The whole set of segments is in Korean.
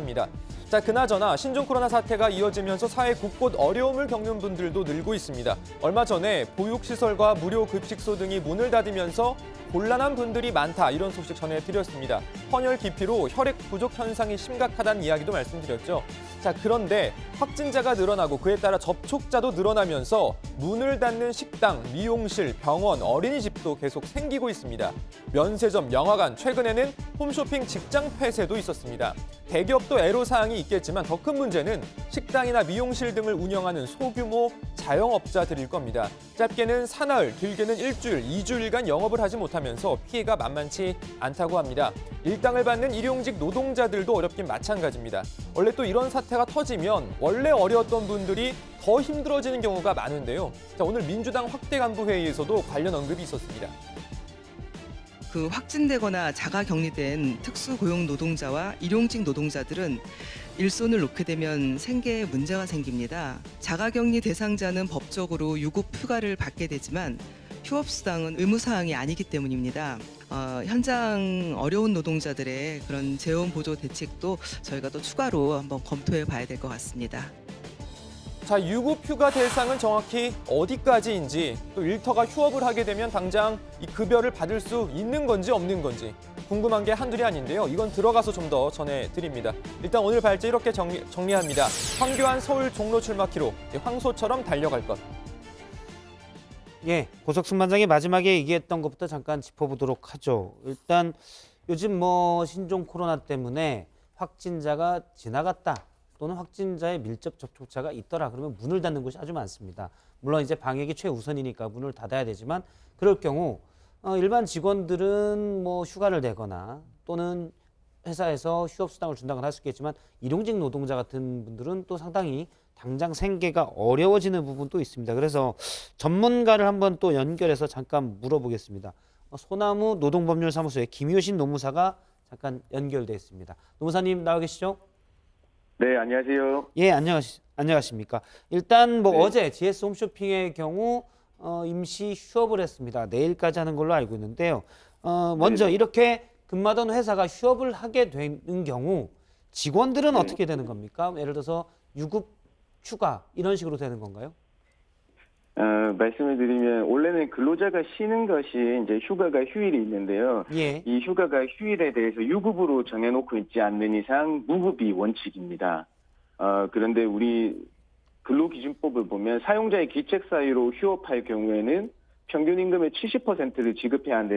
합니다. 자, 그나저나 신종 코로나 사태가 이어지면서 사회 곳곳 어려움을 겪는 분들도 늘고 있습니다. 얼마 전에 보육시설과 무료 급식소 등이 문을 닫으면서 곤란한 분들이 많다, 이런 소식 전해드렸습니다. 헌혈 기피로 혈액 부족 현상이 심각하다는 이야기도 말씀드렸죠. 자, 그런데 확진자가 늘어나고 그에 따라 접촉자도 늘어나면서 문을 닫는 식당, 미용실, 병원, 어린이집도 계속 생기고 있습니다. 면세점, 영화관, 최근에는 홈쇼핑 직장 폐쇄도 있었습니다. 대기업도 애로사항이 있겠지만 더 큰 문제는 식당이나 미용실 등을 운영하는 소규모 자영업자들일 겁니다. 짧게는 사나흘, 길게는 일주일, 2주일간 영업을 하지 못하면서 피해가 만만치 않다고 합니다. 일당을 받는 일용직 노동자들도 어렵긴 마찬가지입니다. 원래 또 이런 사태가 터지면 원래 어려웠던 분들이 더 힘들어지는 경우가 많은데요. 자, 오늘 민주당 확대 간부 회의에서도 관련 언급이 있었습니다. 확진되거나 자가격리된 특수고용 노동자와 일용직 노동자들은 일손을 놓게 되면 생계에 문제가 생깁니다. 자가격리 대상자는 법적으로 유급 휴가를 받게 되지만 휴업수당은 의무사항이 아니기 때문입니다. 현장 어려운 노동자들의 그런 재원보조 대책도 저희가 또 추가로 한번 검토해 봐야 될 것 같습니다. 자, 유급 휴가 대상은 정확히 어디까지인지, 또 일터가 휴업을 하게 되면 당장 이 급여를 받을 수 있는 건지 없는 건지 궁금한 게 한둘이 아닌데요. 이건 들어가서 좀 더 전해드립니다. 일단 오늘 발제 이렇게 정리합니다. 황교안 서울 종로 출마키로 황소처럼 달려갈 것. 예, 고석순 반장이 마지막에 얘기했던 것부터 잠깐 짚어보도록 하죠. 일단 요즘 신종 코로나 때문에 확진자가 지나갔다, 또는 확진자의 밀접 접촉자가 있더라, 그러면 문을 닫는 곳이 아주 많습니다. 물론 이제 방역이 최우선이니까 문을 닫아야 되지만, 그럴 경우 일반 직원들은 휴가를 내거나 또는 회사에서 휴업수당을 준다거나 할 수 있겠지만, 일용직 노동자 같은 분들은 또 상당히 당장 생계가 어려워지는 부분도 있습니다. 그래서 전문가를 한번 또 연결해서 잠깐 물어보겠습니다. 소나무 노동법률사무소의 김효신 노무사가 잠깐 연결돼 있습니다. 노무사님 나와 계시죠? 네, 안녕하세요. 예, 안녕하십니까. 일단 네. 어제 GS 홈쇼핑의 경우 임시 휴업을 했습니다. 내일까지 하는 걸로 알고 있는데요. 먼저 네네. 이렇게 근무하던 회사가 휴업을 하게 되는 경우 직원들은 네. 어떻게 되는 겁니까? 예를 들어서 유급 휴가 이런 식으로 되는 건가요? 말씀을 드리면 원래는 근로자가 쉬는 것이 이제 휴가가 휴일이 있는데요. 예. 이 휴가가 휴일에 대해서 유급으로 정해놓고 있지 않는 이상 무급이 원칙입니다. 그런데 우리 근로기준법을 보면 사용자의 기책 사유로 휴업할 경우에는 평균 임금의 70%를 지급해야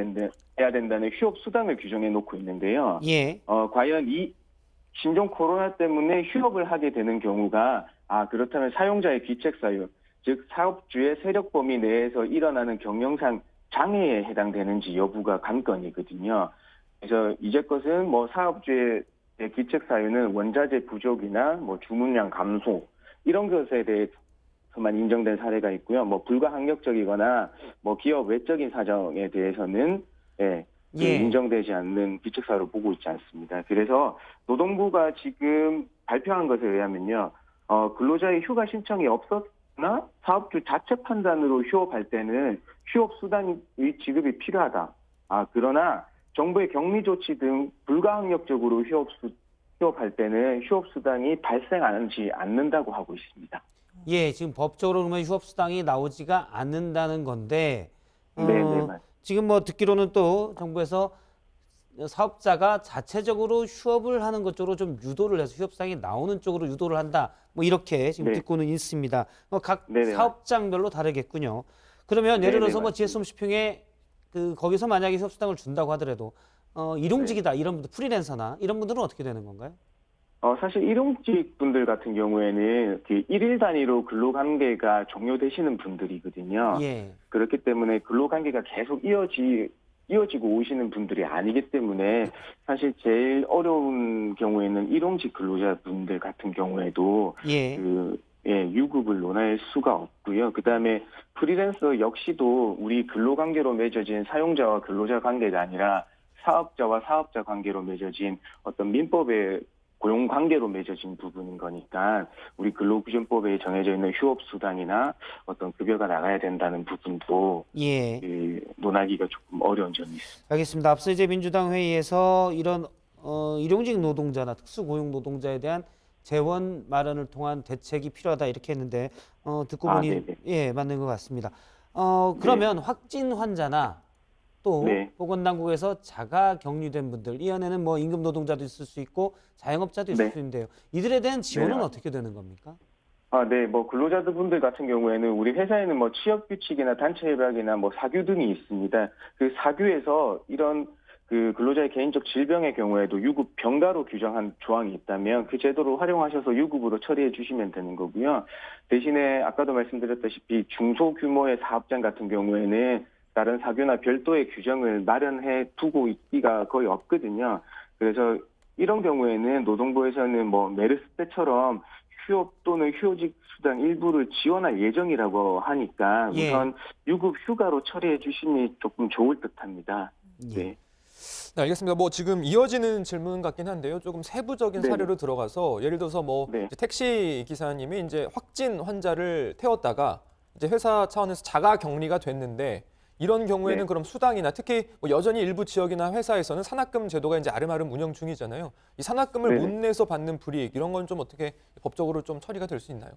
된다는 휴업 수당을 규정해 놓고 있는데요. 예. 과연 이 신종 코로나 때문에 휴업을 하게 되는 경우가 그렇다면 사용자의 기책 사유, 즉 사업주의 세력 범위 내에서 일어나는 경영상 장애에 해당되는지 여부가 관건이거든요. 그래서 이제껏은 사업주의 기책 사유는 원자재 부족이나 주문량 감소 이런 것에 대해서만 인정된 사례가 있고요. 불가항력적이거나 기업 외적인 사정에 대해서는 인정되지 않는 기책 사유로 보고 있지 않습니다. 그래서 노동부가 지금 발표한 것에 의하면요, 근로자의 휴가 신청이 없었나 사업주 자체 판단으로 휴업할 때는 휴업 수당의 지급이 필요하다. 그러나 정부의 격리 조치 등 불가항력적으로 휴업할 때는 휴업 수당이 발생하지 않는다고 하고 있습니다. 예, 지금 법적으로 그러면 휴업 수당이 나오지가 않는다는 건데, 네, 맞습니다. 지금 듣기로는 또 정부에서 사업자가 자체적으로 휴업을 하는 것 쪽으로 좀 유도를 해서 휴업수당이 나오는 쪽으로 유도를 한다, 이렇게 지금 네. 듣고는 있습니다. 각 네네. 사업장별로 다르겠군요. 그러면 예를 네네, 들어서 GS 홈쇼핑에 거기서 만약에 휴업수당을 준다고 하더라도 일용직이다 이런 분들, 프리랜서나 이런 분들은 어떻게 되는 건가요? 사실 일용직 분들 같은 경우에는 일일 단위로 근로관계가 종료되시는 분들이거든요. 예. 그렇기 때문에 근로관계가 계속 이어지고 오시는 분들이 아니기 때문에 사실 제일 어려운 경우에는 일용직 근로자분들 같은 경우에도 예. 유급을 논할 수가 없고요. 그다음에 프리랜서 역시도 우리 근로관계로 맺어진 사용자와 근로자 관계가 아니라 사업자와 사업자 관계로 맺어진 어떤 민법의 고용 관계로 맺어진 부분인 거니까 우리 근로기준법에 정해져 있는 휴업 수당이나 어떤 급여가 나가야 된다는 부분도 예. 논하기가 조금 어려운 점이 있습니다. 알겠습니다. 앞서 이제 민주당 회의에서 이런 일용직 노동자나 특수고용 노동자에 대한 재원 마련을 통한 대책이 필요하다 이렇게 했는데 듣고 보니 네네. 예, 맞는 것 같습니다. 그러면 확진 환자나 또 네. 보건당국에서 자가 격리된 분들 이 안에는 뭐 임금 노동자도 있을 수 있고 자영업자도 있을 네. 수 있는데요. 이들에 대한 지원은 네. 어떻게 되는 겁니까? 네, 뭐 근로자분들 같은 경우에는 우리 회사에는 뭐 취업 규칙이나 단체 협약이나 뭐 사규 등이 있습니다. 그 사규에서 이런 그 근로자의 개인적 질병의 경우에도 유급 병가로 규정한 조항이 있다면 그 제도를 활용하셔서 유급으로 처리해 주시면 되는 거고요. 대신에 아까도 말씀드렸다시피 중소규모의 사업장 같은 경우에는 다른 사규나 별도의 규정을 마련해 두고 있기가 거의 없거든요. 그래서 이런 경우에는 노동부에서는 뭐 메르스 때처럼 휴업 또는 휴직 수당 일부를 지원할 예정이라고 하니까 예. 우선 유급 휴가로 처리해 주심이 조금 좋을 듯합니다. 예. 네. 네, 알겠습니다. 뭐 지금 이어지는 질문 같긴 한데요. 조금 세부적인 네네. 사례로 들어가서 예를 들어서 뭐 네. 이제 택시 기사님이 이제 확진 환자를 태웠다가 이제 회사 차원에서 자가 격리가 됐는데 이런 경우에는 네. 그럼 수당이나 특히 뭐 여전히 일부 지역이나 회사에서는 산학금 제도가 이제 아름아름 운영 중이잖아요. 이 산학금을 네네. 못 내서 받는 불이익 이런 건 좀 어떻게 법적으로 좀 처리가 될 수 있나요?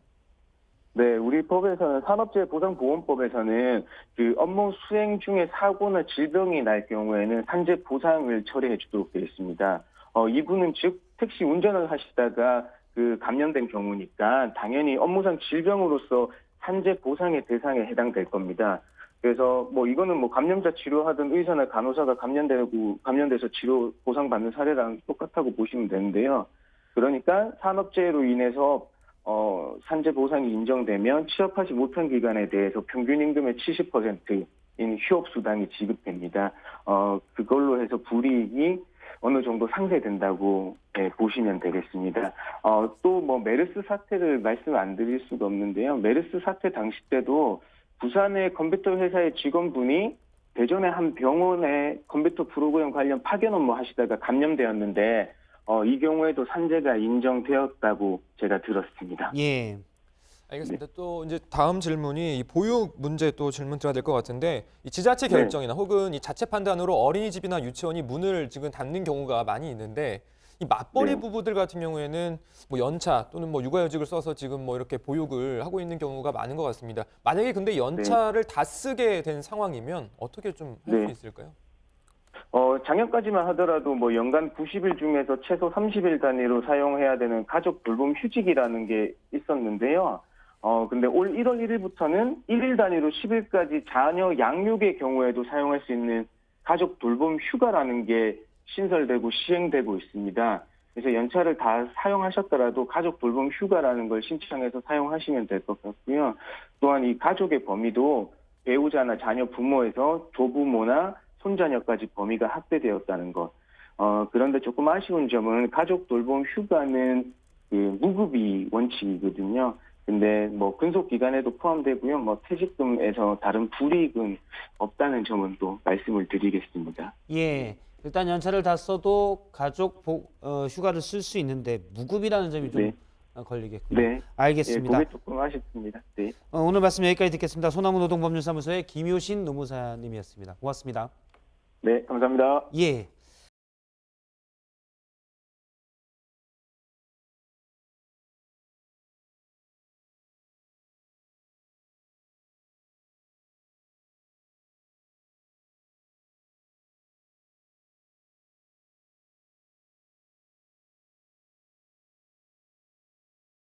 네, 우리 법에서는 산업재해보상보험법에서는 그 업무 수행 중에 사고나 질병이 날 경우에는 산재 보상을 처리해 주도록 되어 있습니다. 이분은 즉 택시 운전을 하시다가 그 감염된 경우니까 당연히 업무상 질병으로서 산재 보상의 대상에 해당될 겁니다. 그래서 뭐 이거는 뭐 감염자 치료하던 의사나 간호사가 감염돼서 치료 보상받는 사례랑 똑같다고 보시면 되는데요. 그러니까 산업재해로 인해서 산재 보상이 인정되면 취업하지 못한 기간에 대해서 평균 임금의 70%인 휴업 수당이 지급됩니다. 그걸로 해서 불이익이 어느 정도 상쇄된다고 보시면 되겠습니다. 또 뭐 메르스 사태를 말씀 안 드릴 수가 없는데요. 메르스 사태 당시 때도 부산의 컴퓨터 회사의 직원분이 대전의 한 병원에 컴퓨터 프로그램 관련 파견 업무 하시다가 감염되었는데 이 경우에도 산재가 인정되었다고 제가 들었습니다. 예. 알겠습니다. 또 이제 다음 질문이 이 보육 문제 또 질문 드려야 될 것 같은데 이 지자체 결정이나 혹은 이 자체 판단으로 어린이집이나 유치원이 문을 지금 닫는 경우가 많이 있는데 이 맞벌이 네. 부부들 같은 경우에는 뭐 연차 또는 뭐 육아휴직을 써서 지금 뭐 이렇게 보육을 하고 있는 경우가 많은 것 같습니다. 만약에 근데 연차를 다 쓰게 된 상황이면 어떻게 좀 할 수 네. 있을까요? 작년까지만 하더라도 뭐 연간 90일 중에서 최소 30일 단위로 사용해야 되는 가족 돌봄 휴직이라는 게 있었는데요. 근데 올 1월 1일부터는 1일 단위로 10일까지 자녀 양육의 경우에도 사용할 수 있는 가족 돌봄 휴가라는 게 신설되고 시행되고 있습니다. 그래서 연차를 다 사용하셨더라도 가족 돌봄 휴가라는 걸 신청해서 사용하시면 될 것 같고요. 또한 이 가족의 범위도 배우자나 자녀 부모에서 조부모나 손자녀까지 범위가 확대되었다는 것. 그런데 조금 아쉬운 점은 가족 돌봄 휴가는 그 무급이 원칙이거든요. 근데 뭐 근속 기간에도 포함되고요. 뭐 퇴직금에서 다른 불이익은 없다는 점은 또 말씀을 드리겠습니다. 예. 일단 연차를 다 써도 가족 휴가를 쓸 수 있는데 무급이라는 점이 좀 네. 걸리겠군요. 네. 알겠습니다. 그게 조금 아쉽습니다. 네. 오늘 말씀 여기까지 듣겠습니다. 소나무 노동법률사무소의 김효신 노무사님이었습니다. 고맙습니다. 네, 감사합니다. 예.